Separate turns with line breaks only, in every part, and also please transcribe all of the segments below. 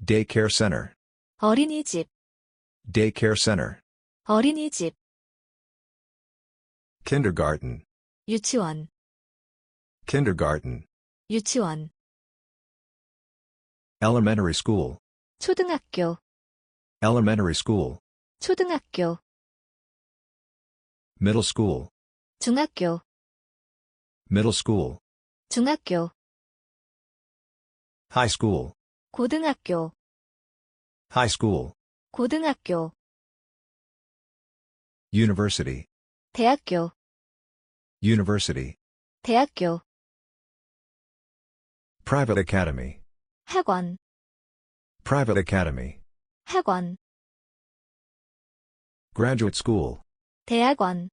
Daycare center.
어린이집,
Daycare center.
어린이집,
Kindergarten.
유치원,
Kindergarten.
유치원,
Elementary school.
초등학교,
Elementary school.
초등학교,
Middle school.
중학교,
Middle school.
중학교,
High school.
고등학교,
High school.
고등학교,
University.
대학교,
University.
대학교,
Private academy.
학원,
Private academy.
학원,
Graduate school.
대학원,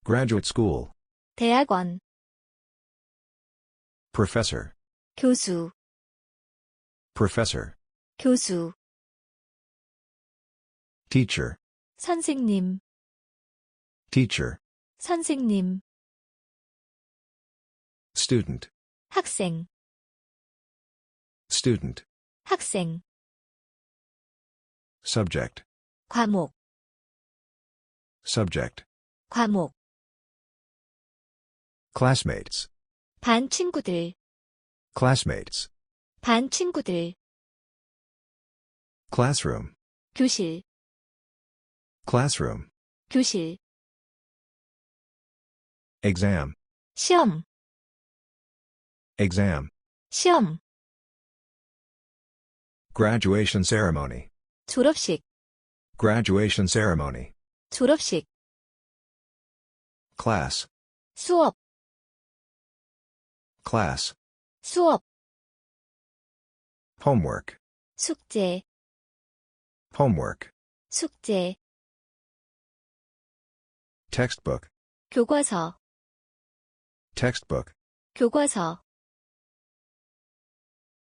Graduate school.
대학원,
Professor.
교수,
Professor.
교수,
Teacher.
선생님,
Teacher.
선생님,
Student.
학생,
Student.
학생,
Subject.
과목,
Subject.
과목,
Classmates.
반 친구들,
Classmates.
반 친구들,
Classroom.
교실,
Classroom.
교실,
Exam.
시험,
Exam.
시험,
Graduation ceremony.
졸업식,
Graduation ceremony.
졸업식,
Class.
수업,
Class.
수업,
Homework.
숙제,
Homework.
숙제,
Textbook.
교과서,
Textbook.
교과서,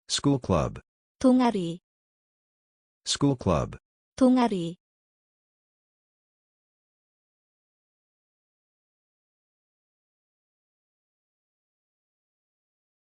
School club.
동아리,
School club.
동아리,